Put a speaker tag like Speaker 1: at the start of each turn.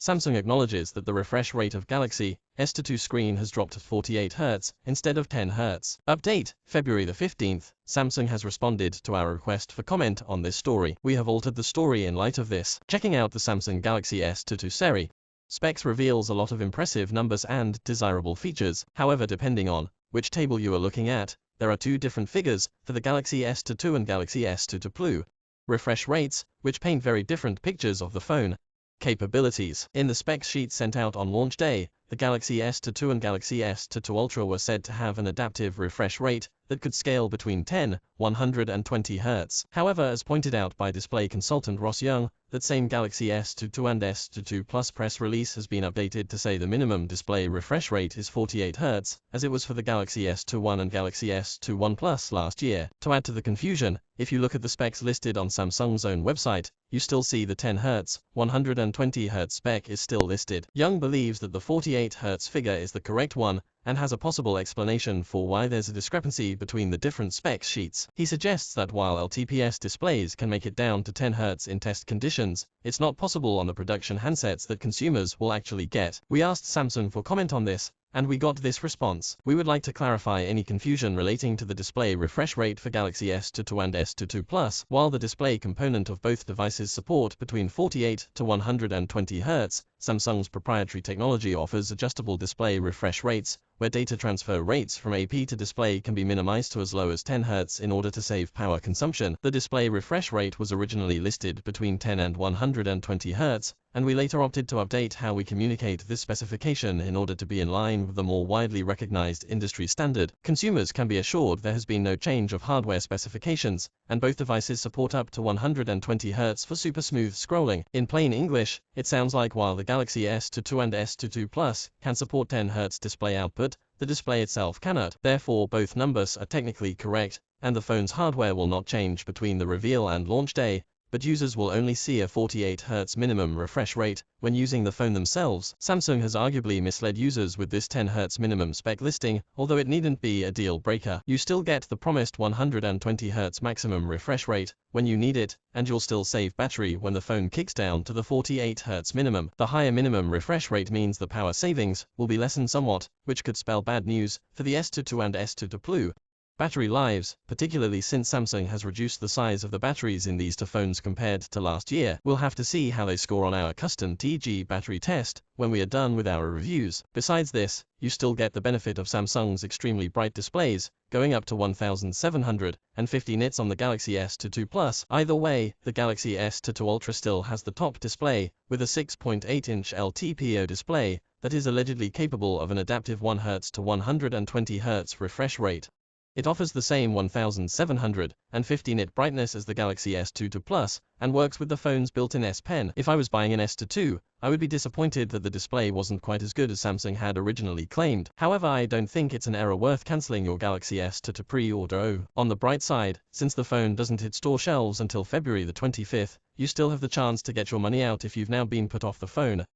Speaker 1: Samsung acknowledges that the refresh rate of Galaxy S22 screen has dropped to 48 Hz instead of 10 Hz. Update, February the 15th, Samsung has responded to our request for comment on this story. We have altered the story in light of this. Checking out the Samsung Galaxy S22 series. Specs reveals a lot of impressive numbers and desirable features. However, depending on which table you are looking at, there are two different figures for the Galaxy S22 and Galaxy S22 Plus. Refresh rates, which paint very different pictures of the phone. Capabilities. In the spec sheet sent out on launch day, the Galaxy S22 and Galaxy S22 Ultra were said to have an adaptive refresh rate that could scale between 10, 120 Hz. However, as pointed out by display consultant Ross Young, that same Galaxy S22 and S22 Plus press release has been updated to say the minimum display refresh rate is 48 Hz, as it was for the Galaxy S21 and Galaxy S21 Plus last year. To add to the confusion, if you look at the specs listed on Samsung's own website, you still see the 10 Hz, 120 Hz spec is still listed. Young believes that the 48 Hz figure is the correct one, and has a possible explanation for why there's a discrepancy between the different spec sheets. He suggests that while LTPO displays can make it down to 10 Hz in test conditions, it's not possible on the production handsets that consumers will actually get. We asked Samsung for comment on this, and we got this response. We would like to clarify any confusion relating to the display refresh rate for Galaxy S22 and S22 Plus. While the display component of both devices support between 48 to 120 Hz, Samsung's proprietary technology offers adjustable display refresh rates, where data transfer rates from AP to display can be minimized to as low as 10 Hz in order to save power consumption. The display refresh rate was originally listed between 10 and 120 Hz, and we later opted to update how we communicate this specification in order to be in line with the more widely recognized industry standard. Consumers can be assured there has been no change of hardware specifications, and both devices support up to 120 Hz for super smooth scrolling. In plain English, it sounds like while the Galaxy S22 and S22 Plus can support 10 Hz display output, the display itself cannot. Therefore, both numbers are technically correct, and the phone's hardware will not change between the reveal and launch day, but users will only see a 48 Hz minimum refresh rate when using the phone themselves. Samsung has arguably misled users with this 10 Hz minimum spec listing, although it needn't be a deal breaker. You still get the promised 120 Hz maximum refresh rate when you need it, and you'll still save battery when the phone kicks down to the 48 Hz minimum. The higher minimum refresh rate means the power savings will be lessened somewhat, which could spell bad news for the S22 and S22 Plus. Battery lives, particularly since Samsung has reduced the size of the batteries in these two phones compared to last year. We'll have to see how they score on our custom TG battery test when we are done with our reviews. Besides this, you still get the benefit of Samsung's extremely bright displays, going up to 1750 nits on the Galaxy S22 Plus. Either way, the Galaxy S22 Ultra still has the top display, with a 6.8-inch LTPO display that is allegedly capable of an adaptive 1 Hz to 120 Hz refresh rate. It offers the same 1750 nit brightness as the Galaxy S22 Plus, and works with the phone's built-in S Pen. If I was buying an S22, I would be disappointed that the display wasn't quite as good as Samsung had originally claimed. However, I don't think it's an error worth cancelling your Galaxy S22 pre-order. On the bright side, since the phone doesn't hit store shelves until February the 25th, you still have the chance to get your money out if you've now been put off the phone.